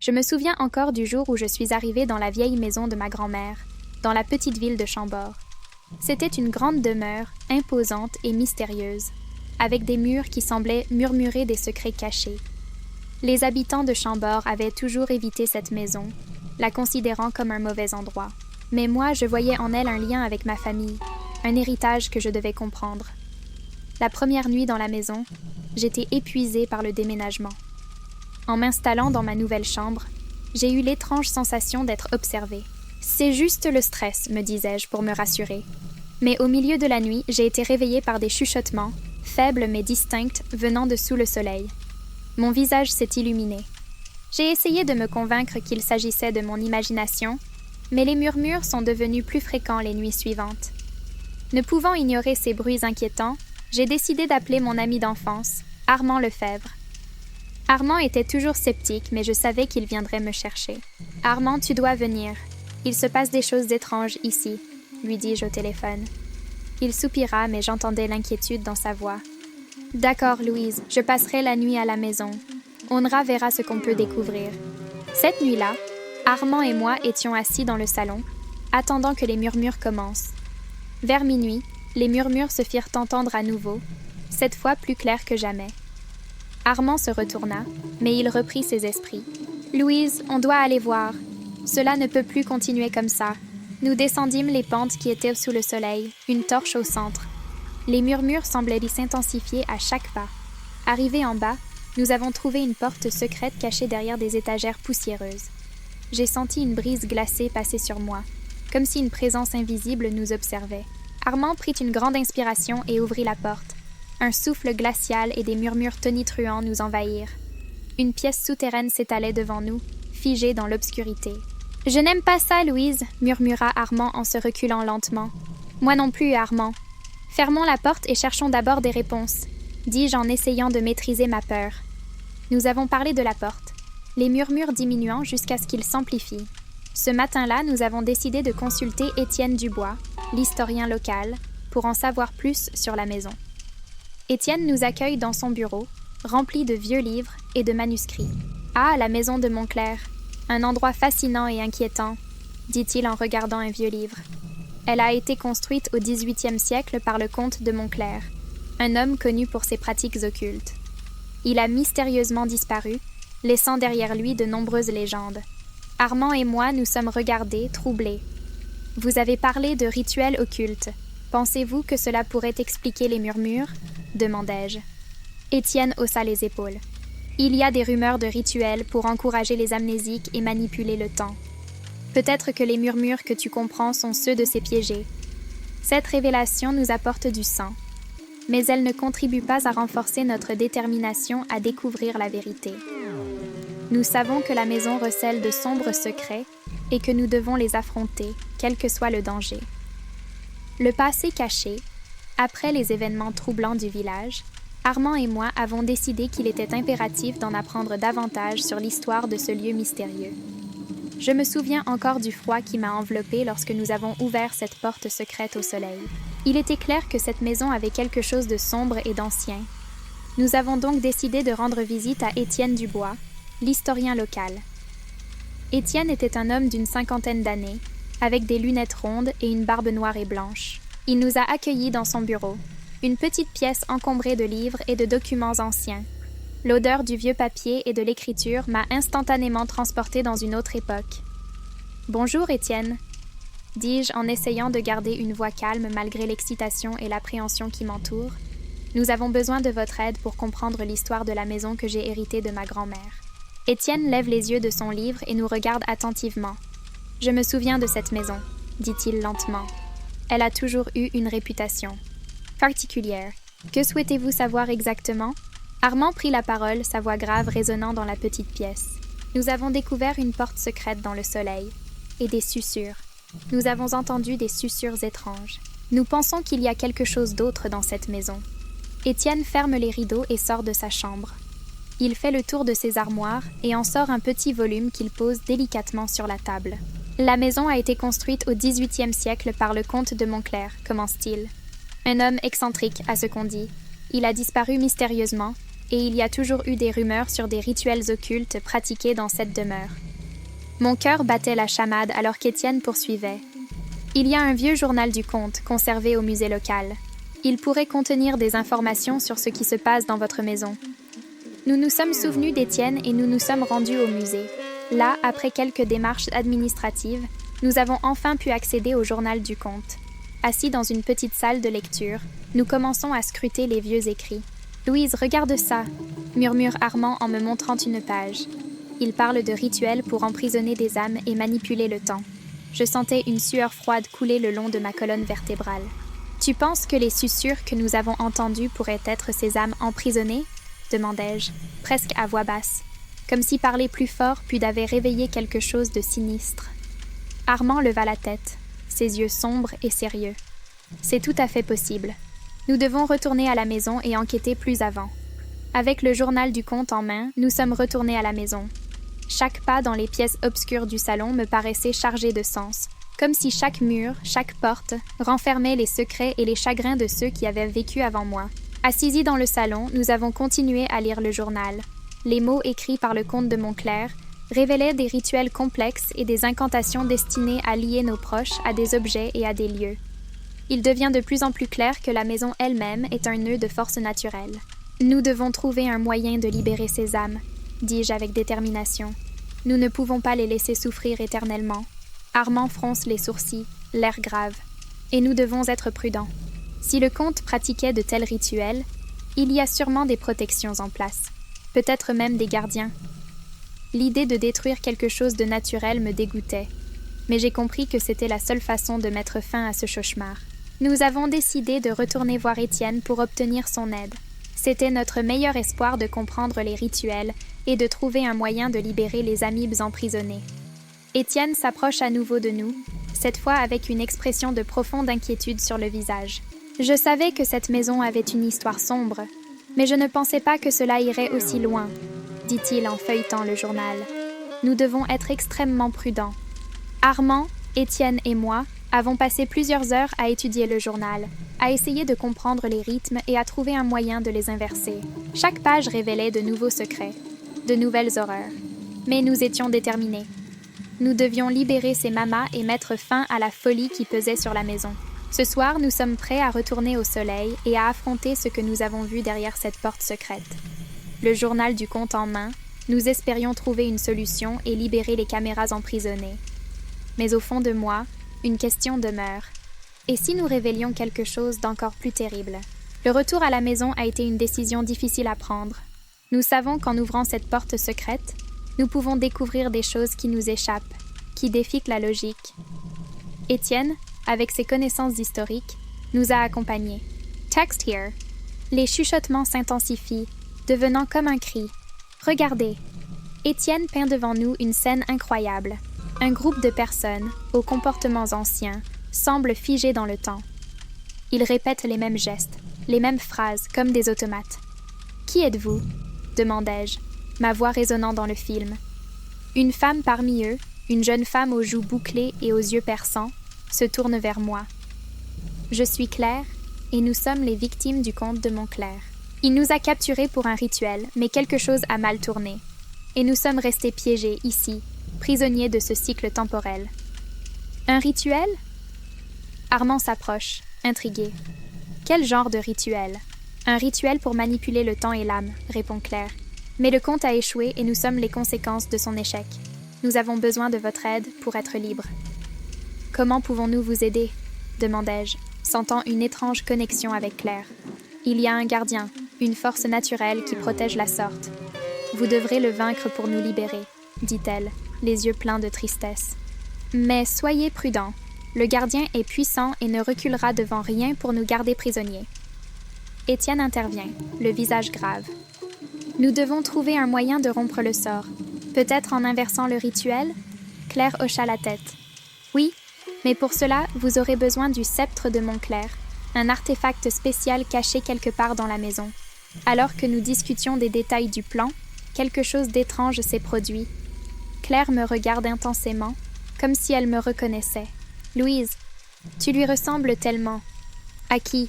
Je me souviens encore du jour où je suis arrivée dans la vieille maison de ma grand-mère, dans la petite ville de Chambord. C'était une grande demeure, imposante et mystérieuse, avec des murs qui semblaient murmurer des secrets cachés. Les habitants de Chambord avaient toujours évité cette maison, la considérant comme un mauvais endroit. Mais moi, je voyais en elle un lien avec ma famille, un héritage que je devais comprendre. La première nuit dans la maison, j'étais épuisée par le déménagement. En m'installant dans ma nouvelle chambre, j'ai eu l'étrange sensation d'être observée. « C'est juste le stress », me disais-je pour me rassurer. Mais au milieu de la nuit, j'ai été réveillée par des chuchotements, faibles mais distincts, venant de sous le soleil. Mon visage s'est illuminé. J'ai essayé de me convaincre qu'il s'agissait de mon imagination, mais les murmures sont devenus plus fréquents les nuits suivantes. Ne pouvant ignorer ces bruits inquiétants, j'ai décidé d'appeler mon ami d'enfance, Armand Lefebvre. Armand était toujours sceptique, mais je savais qu'il viendrait me chercher. « Armand, tu dois venir. Il se passe des choses étranges ici, » lui dis-je au téléphone. Il soupira, mais j'entendais l'inquiétude dans sa voix. « D'accord, Louise, je passerai la nuit à la maison. Onra verra ce qu'on peut découvrir. » Cette nuit-là, Armand et moi étions assis dans le salon, attendant que les murmures commencent. Vers minuit, les murmures se firent entendre à nouveau, cette fois plus clairs que jamais. Armand se retourna, mais il reprit ses esprits. « Louise, on doit aller voir. Cela ne peut plus continuer comme ça. » Nous descendîmes les pentes qui étaient sous le soleil, une torche au centre. Les murmures semblaient s'intensifier à chaque pas. Arrivés en bas, nous avons trouvé une porte secrète cachée derrière des étagères poussiéreuses. J'ai senti une brise glacée passer sur moi, comme si une présence invisible nous observait. Armand prit une grande inspiration et ouvrit la porte. Un souffle glacial et des murmures tonitruants nous envahirent. Une pièce souterraine s'étalait devant nous, figée dans l'obscurité. « Je n'aime pas ça, Louise, » murmura Armand en se reculant lentement. « Moi non plus, Armand. Fermons la porte et cherchons d'abord des réponses, » dis-je en essayant de maîtriser ma peur. Nous avons parlé de la porte, les murmures diminuant jusqu'à ce qu'ils s'amplifient. Ce matin-là, nous avons décidé de consulter Étienne Dubois, l'historien local, pour en savoir plus sur la maison. Étienne nous accueille dans son bureau, rempli de vieux livres et de manuscrits. « Ah, la maison de Montclair, un endroit fascinant et inquiétant, » dit-il en regardant un vieux livre. Elle a été construite au XVIIIe siècle par le comte de Montclair, un homme connu pour ses pratiques occultes. Il a mystérieusement disparu, laissant derrière lui de nombreuses légendes. Armand et moi nous sommes regardés, troublés. « Vous avez parlé de rituels occultes. Pensez-vous que cela pourrait expliquer les murmures ?» demandai-je. Étienne haussa les épaules. « Il y a des rumeurs de rituels pour encourager les amnésiques et manipuler le temps. Peut-être que les murmures que tu comprends sont ceux de ces piégés. Cette révélation nous apporte du sang, mais elle ne contribue pas à renforcer notre détermination à découvrir la vérité. Nous savons que la maison recèle de sombres secrets et que nous devons les affronter, quel que soit le danger. » Le passé caché, après les événements troublants du village, Armand et moi avons décidé qu'il était impératif d'en apprendre davantage sur l'histoire de ce lieu mystérieux. Je me souviens encore du froid qui m'a enveloppée lorsque nous avons ouvert cette porte secrète au soleil. Il était clair que cette maison avait quelque chose de sombre et d'ancien. Nous avons donc décidé de rendre visite à Étienne Dubois, l'historien local. Étienne était un homme d'une 50aine d'années, avec des lunettes rondes et une barbe noire et blanche. Il nous a accueillis dans son bureau, une petite pièce encombrée de livres et de documents anciens. L'odeur du vieux papier et de l'écriture m'a instantanément transportée dans une autre époque. « Bonjour, Étienne », dis-je en essayant de garder une voix calme malgré l'excitation et l'appréhension qui m'entourent. « Nous avons besoin de votre aide pour comprendre l'histoire de la maison que j'ai héritée de ma grand-mère. » Étienne lève les yeux de son livre et nous regarde attentivement. « Je me souviens de cette maison, » dit-il lentement. « Elle a toujours eu une réputation particulière. Que souhaitez-vous savoir exactement ?» Armand prit la parole, sa voix grave résonnant dans la petite pièce. Nous avons découvert une porte secrète dans le soleil, et des susurres. Nous avons entendu des susurres étranges. Nous pensons qu'il y a quelque chose d'autre dans cette maison. Étienne ferme les rideaux et sort de sa chambre. Il fait le tour de ses armoires et en sort un petit volume qu'il pose délicatement sur la table. La maison a été construite au XVIIIe siècle par le comte de Montclair, commence-t-il. Un homme excentrique, à ce qu'on dit. Il a disparu mystérieusement, et il y a toujours eu des rumeurs sur des rituels occultes pratiqués dans cette demeure. Mon cœur battait la chamade alors qu'Étienne poursuivait. Il y a un vieux journal du comte conservé au musée local. Il pourrait contenir des informations sur ce qui se passe dans votre maison. Nous nous sommes souvenus d'Étienne et nous nous sommes rendus au musée. Là, après quelques démarches administratives, nous avons enfin pu accéder au journal du comte. Assis dans une petite salle de lecture, nous commençons à scruter les vieux écrits. « Louise, regarde ça !» murmure Armand en me montrant une page. Il parle de rituels pour emprisonner des âmes et manipuler le temps. Je sentais une sueur froide couler le long de ma colonne vertébrale. « Tu penses que les susurres que nous avons entendues pourraient être ces âmes emprisonnées ?» demandai-je, presque à voix basse, comme si parler plus fort pût avait réveillé quelque chose de sinistre. Armand leva la tête, ses yeux sombres et sérieux. « C'est tout à fait possible. Nous devons retourner à la maison et enquêter plus avant. » Avec le journal du comte en main, nous sommes retournés à la maison. Chaque pas dans les pièces obscures du salon me paraissait chargé de sens, comme si chaque mur, chaque porte, renfermait les secrets et les chagrins de ceux qui avaient vécu avant moi. Assis dans le salon, nous avons continué à lire le journal. Les mots écrits par le comte de Montclair révélaient des rituels complexes et des incantations destinées à lier nos proches à des objets et à des lieux. Il devient de plus en plus clair que la maison elle-même est un nœud de force naturelle. Nous devons trouver un moyen de libérer ces âmes, dis-je avec détermination. Nous ne pouvons pas les laisser souffrir éternellement. Armand fronce les sourcils, l'air grave. Et nous devons être prudents. Si le comte pratiquait de tels rituels, il y a sûrement des protections en place, peut-être même des gardiens. L'idée de détruire quelque chose de naturel me dégoûtait, mais j'ai compris que c'était la seule façon de mettre fin à ce cauchemar. Nous avons décidé de retourner voir Étienne pour obtenir son aide. C'était notre meilleur espoir de comprendre les rituels et de trouver un moyen de libérer les amibes emprisonnés. Étienne s'approche à nouveau de nous, cette fois avec une expression de profonde inquiétude sur le visage. Je savais que cette maison avait une histoire sombre, mais je ne pensais pas que cela irait aussi loin, dit-il en feuilletant le journal. Nous devons être extrêmement prudents. Armand, Étienne et moi avons passé plusieurs heures à étudier le journal, à essayer de comprendre les rythmes et à trouver un moyen de les inverser. Chaque page révélait de nouveaux secrets, de nouvelles horreurs. Mais nous étions déterminés. Nous devions libérer ces mamas et mettre fin à la folie qui pesait sur la maison. Ce soir, nous sommes prêts à retourner au soleil et à affronter ce que nous avons vu derrière cette porte secrète. Le journal du comte en main, nous espérions trouver une solution et libérer les caméras emprisonnées. Mais au fond de moi, une question demeure. Et si nous révélions quelque chose d'encore plus terrible? Le retour à la maison a été une décision difficile à prendre. Nous savons qu'en ouvrant cette porte secrète, nous pouvons découvrir des choses qui nous échappent, qui défient la logique. Étienne, avec ses connaissances historiques, nous a accompagnés. Text here. Les chuchotements s'intensifient, devenant comme un cri. Regardez. Étienne peint devant nous une scène incroyable. Un groupe de personnes, aux comportements anciens, semble figé dans le temps. Ils répètent les mêmes gestes, les mêmes phrases, comme des automates. « Qui êtes-vous » demandai-je, ma voix résonnant dans le film. Une femme parmi eux, une jeune femme aux joues bouclées et aux yeux perçants, se tourne vers moi. Je suis Claire, et nous sommes les victimes du comte de Montclair. Il nous a capturés pour un rituel, mais quelque chose a mal tourné. Et nous sommes restés piégés ici, prisonniers de ce cycle temporel. Un rituel ? Armand s'approche, intrigué. Quel genre de rituel ? Un rituel pour manipuler le temps et l'âme, répond Claire. Mais le comte a échoué et nous sommes les conséquences de son échec. Nous avons besoin de votre aide pour être libres. Comment pouvons-nous vous aider ? Demandai-je, sentant une étrange connexion avec Claire. Il y a un gardien, une force naturelle qui protège la sorte. Vous devrez le vaincre pour nous libérer, dit-elle, les yeux pleins de tristesse. Mais soyez prudents. Le gardien est puissant et ne reculera devant rien pour nous garder prisonniers. Étienne intervient, le visage grave. Nous devons trouver un moyen de rompre le sort. Peut-être en inversant le rituel ? Claire hocha la tête. Oui, mais pour cela, vous aurez besoin du sceptre de Montclair, un artefact spécial caché quelque part dans la maison. Alors que nous discutions des détails du plan, quelque chose d'étrange s'est produit. Claire me regarde intensément, comme si elle me reconnaissait. « Louise, tu lui ressembles tellement. »« À qui ?»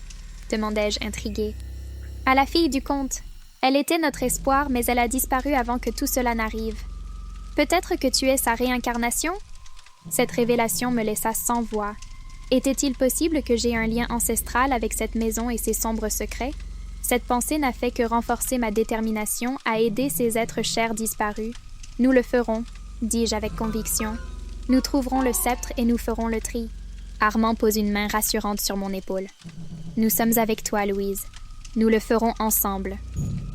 demandai-je intriguée. « À la fille du comte. Elle était notre espoir, mais elle a disparu avant que tout cela n'arrive. Peut-être que tu es sa réincarnation? Cette révélation me laissa sans voix. Était-il possible que j'aie un lien ancestral avec cette maison et ses sombres secrets? Cette pensée n'a fait que renforcer ma détermination à aider ces êtres chers disparus. Nous le ferons, dis-je avec conviction. Nous trouverons le sceptre et nous ferons le tri. Armand pose une main rassurante sur mon épaule. Nous sommes avec toi, Louise. Nous le ferons ensemble.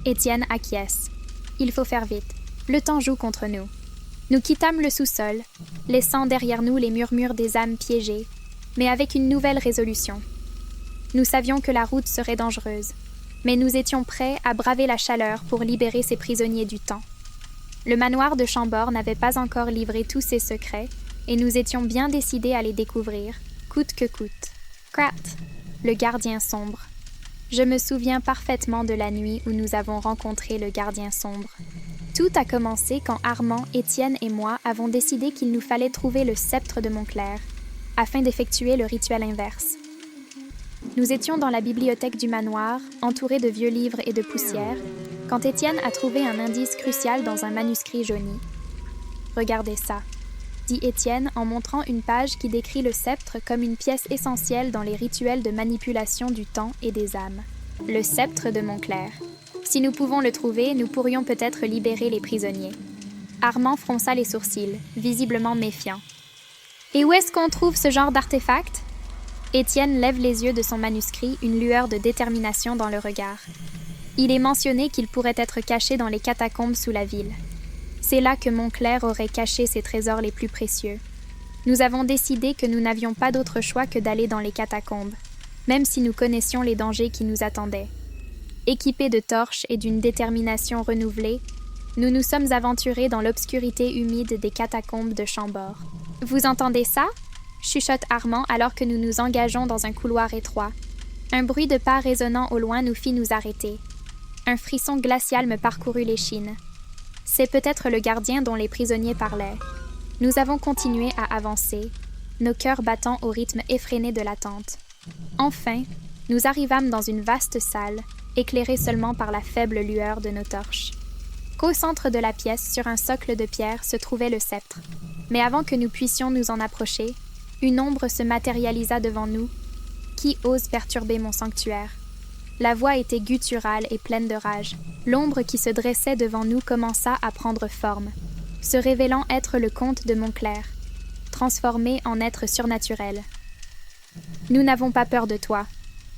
Étienne acquiesce. Il faut faire vite. Le temps joue contre nous. Nous quittâmes le sous-sol, laissant derrière nous les murmures des âmes piégées, mais avec une nouvelle résolution. Nous savions que la route serait dangereuse, mais nous étions prêts à braver la chaleur pour libérer ces prisonniers du temps. Le manoir de Chambord n'avait pas encore livré tous ses secrets, et nous étions bien décidés à les découvrir, coûte que coûte. Krat, le gardien sombre. Je me souviens parfaitement de la nuit où nous avons rencontré le gardien sombre. Tout a commencé quand Armand, Étienne et moi avons décidé qu'il nous fallait trouver le sceptre de Montclair, afin d'effectuer le rituel inverse. Nous étions dans la bibliothèque du manoir, entourés de vieux livres et de poussière, quand Étienne a trouvé un indice crucial dans un manuscrit jauni. « Regardez ça », dit Étienne en montrant une page qui décrit le sceptre comme une pièce essentielle dans les rituels de manipulation du temps et des âmes. Le sceptre de Montclair. Si nous pouvons le trouver, nous pourrions peut-être libérer les prisonniers. Armand fronça les sourcils, visiblement méfiant. « Et où est-ce qu'on trouve ce genre d'artefact » Étienne lève les yeux de son manuscrit, une lueur de détermination dans le regard. Il est mentionné qu'il pourrait être caché dans les catacombes sous la ville. C'est là que Montclair aurait caché ses trésors les plus précieux. Nous avons décidé que nous n'avions pas d'autre choix que d'aller dans les catacombes, même si nous connaissions les dangers qui nous attendaient. Équipés de torches et d'une détermination renouvelée, nous nous sommes aventurés dans l'obscurité humide des catacombes de Chambord. « Vous entendez ça ?» chuchote Armand alors que nous nous engageons dans un couloir étroit. Un bruit de pas résonnant au loin nous fit nous arrêter. Un frisson glacial me parcourut l'échine. C'est peut-être le gardien dont les prisonniers parlaient. Nous avons continué à avancer, nos cœurs battant au rythme effréné de l'attente. Enfin, nous arrivâmes dans une vaste salle, éclairée seulement par la faible lueur de nos torches. Qu'au centre de la pièce, sur un socle de pierre, se trouvait le sceptre. Mais avant que nous puissions nous en approcher, une ombre se matérialisa devant nous. Qui ose perturber mon sanctuaire? La voix était gutturale et pleine de rage. L'ombre qui se dressait devant nous commença à prendre forme, se révélant être le comte de Montclair, transformé en être surnaturel. « Nous n'avons pas peur de toi »,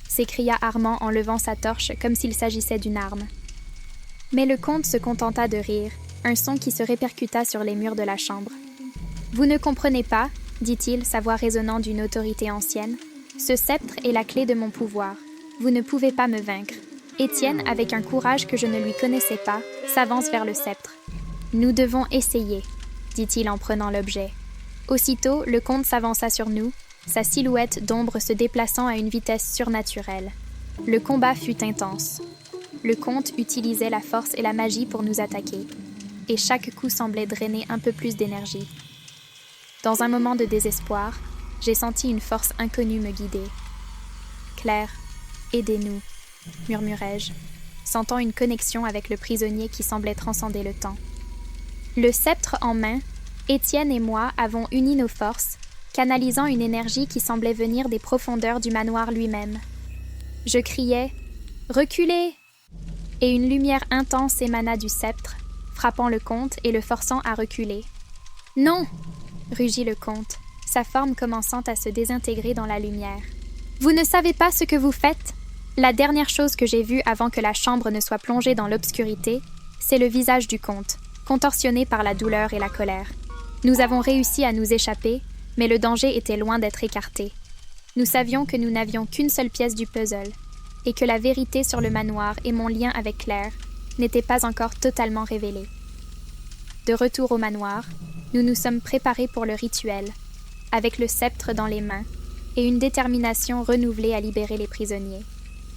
s'écria Armand en levant sa torche comme s'il s'agissait d'une arme. Mais le comte se contenta de rire, un son qui se répercuta sur les murs de la chambre. « Vous ne comprenez pas, dit-il, sa voix résonnant d'une autorité ancienne. Ce sceptre est la clé de mon pouvoir. Vous ne pouvez pas me vaincre. Étienne, avec un courage que je ne lui connaissais pas, s'avance vers le sceptre. Nous devons essayer, dit-il en prenant l'objet. Aussitôt, le comte s'avança sur nous, sa silhouette d'ombre se déplaçant à une vitesse surnaturelle. Le combat fut intense. Le comte utilisait la force et la magie pour nous attaquer, et chaque coup semblait drainer un peu plus d'énergie. Dans un moment de désespoir, j'ai senti une force inconnue me guider. « Claire, aidez-nous », murmurai-je, sentant une connexion avec le prisonnier qui semblait transcender le temps. Le sceptre en main, Étienne et moi avons uni nos forces, canalisant une énergie qui semblait venir des profondeurs du manoir lui-même. Je criais « Reculez !» et une lumière intense émana du sceptre, frappant le comte et le forçant à reculer. « Non !» rugit le comte, sa forme commençant à se désintégrer dans la lumière. « Vous ne savez pas ce que vous faites? La dernière chose que j'ai vue avant que la chambre ne soit plongée dans l'obscurité, c'est le visage du comte, contorsionné par la douleur et la colère. Nous avons réussi à nous échapper, mais le danger était loin d'être écarté. Nous savions que nous n'avions qu'une seule pièce du puzzle, et que la vérité sur le manoir et mon lien avec Claire n'étaient pas encore totalement révélée. De retour au manoir, nous nous sommes préparés pour le rituel, avec le sceptre dans les mains et une détermination renouvelée à libérer les prisonniers.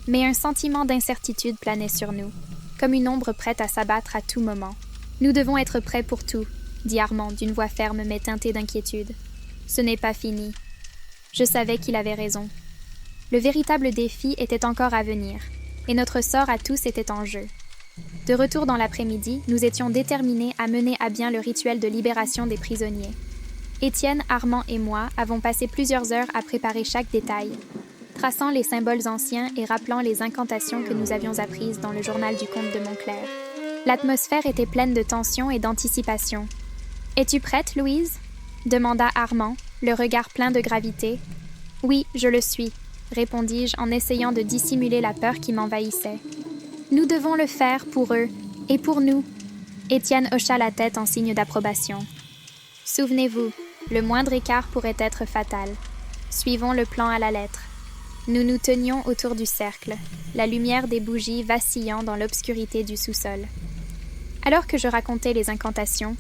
Mais un sentiment d'incertitude planait sur nous, comme une ombre prête à s'abattre à tout moment. « Nous devons être prêts pour tout », dit Armand d'une voix ferme mais teintée d'inquiétude. « Ce n'est pas fini. » Je savais qu'il avait raison. Le véritable défi était encore à venir, et notre sort à tous était en jeu. De retour dans l'après-midi, nous étions déterminés à mener à bien le rituel de libération des prisonniers. Étienne, Armand et moi avons passé plusieurs heures à préparer chaque détail, traçant les symboles anciens et rappelant les incantations que nous avions apprises dans le journal du comte de Montclair. L'atmosphère était pleine de tension et d'anticipation. « Es-tu prête, Louise ?» demanda Armand, le regard plein de gravité. « Oui, je le suis », répondis-je en essayant de dissimuler la peur qui m'envahissait. « Nous devons le faire pour eux et pour nous. » Étienne hocha la tête en signe d'approbation. « Souvenez-vous, le moindre écart pourrait être fatal. Suivons le plan à la lettre. » Nous nous tenions autour du cercle, la lumière des bougies vacillant dans l'obscurité du sous-sol. Alors que je racontais les incantations,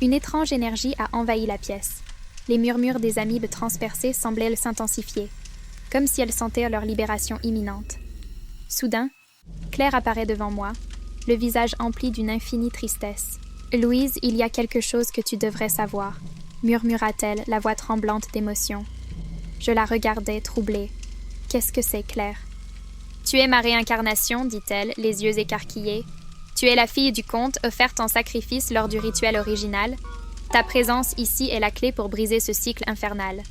une étrange énergie a envahi la pièce. Les murmures des amibes transpercées semblaient s'intensifier, comme si elles sentaient leur libération imminente. Soudain, Claire apparaît devant moi, le visage empli d'une infinie tristesse. « Louise, il y a quelque chose que tu devrais savoir », murmura-t-elle, la voix tremblante d'émotion. Je la regardais, troublée. « Qu'est-ce que c'est, Claire ?»« Tu es ma réincarnation, dit-elle, les yeux écarquillés. Tu es la fille du comte, offerte en sacrifice lors du rituel original. Ta présence ici est la clé pour briser ce cycle infernal. »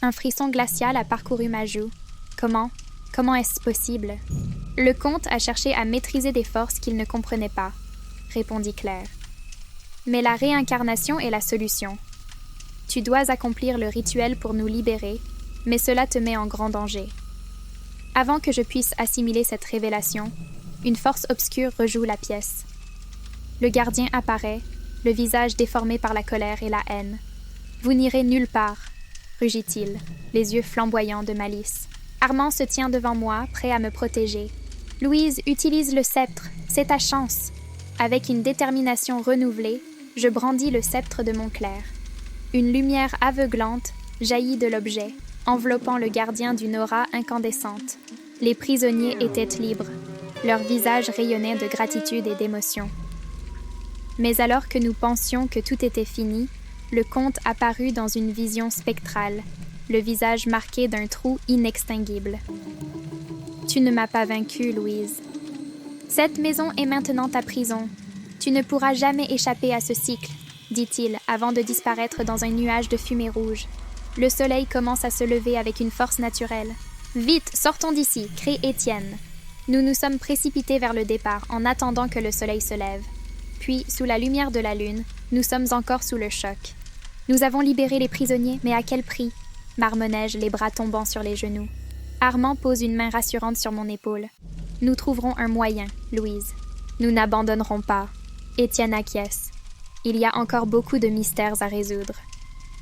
Un frisson glacial a parcouru ma joue. Comment est-ce possible? Le comte a cherché à maîtriser des forces qu'il ne comprenait pas, répondit Claire. Mais la réincarnation est la solution. Tu dois accomplir le rituel pour nous libérer, mais cela te met en grand danger. Avant que je puisse assimiler cette révélation, une force obscure rejoue la pièce. Le gardien apparaît, le visage déformé par la colère et la haine. « Vous n'irez nulle part », rugit-il, les yeux flamboyants de malice. Armand se tient devant moi, prêt à me protéger. « Louise, utilise le sceptre, c'est ta chance !» Avec une détermination renouvelée, je brandis le sceptre de Montclair. Une lumière aveuglante jaillit de l'objet, enveloppant le gardien d'une aura incandescente. Les prisonniers étaient libres. Leurs visages rayonnaient de gratitude et d'émotion. Mais alors que nous pensions que tout était fini, le comte apparut dans une vision spectrale, le visage marqué d'un trou inextinguible. « Tu ne m'as pas vaincue, Louise. Cette maison est maintenant ta prison. Tu ne pourras jamais échapper à ce cycle, dit-il avant de disparaître dans un nuage de fumée rouge. Le soleil commence à se lever avec une force naturelle. « Vite, sortons d'ici !» crie Étienne. Nous nous sommes précipités vers le départ en attendant que le soleil se lève. Puis, sous la lumière de la lune, nous sommes encore sous le choc. Nous avons libéré les prisonniers, mais à quel prix? Marmonnai-je, les bras tombant sur les genoux. Armand pose une main rassurante sur mon épaule. Nous trouverons un moyen, Louise. Nous n'abandonnerons pas. Étienne acquiesce. Il y a encore beaucoup de mystères à résoudre.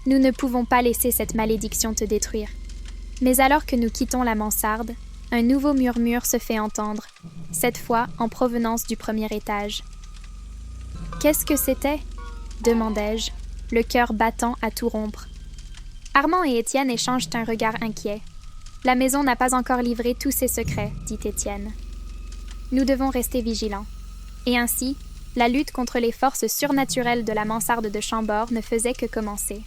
Nous ne pouvons pas laisser cette malédiction te détruire. Mais alors que nous quittons la mansarde, un nouveau murmure se fait entendre, cette fois en provenance du premier étage. « Qu'est-ce que c'était ?» demandai-je, le cœur battant à tout rompre. Armand et Étienne échangent un regard inquiet. « La maison n'a pas encore livré tous ses secrets, dit Étienne. Nous devons rester vigilants. » Et ainsi, la lutte contre les forces surnaturelles de la mansarde de Chambord ne faisait que commencer.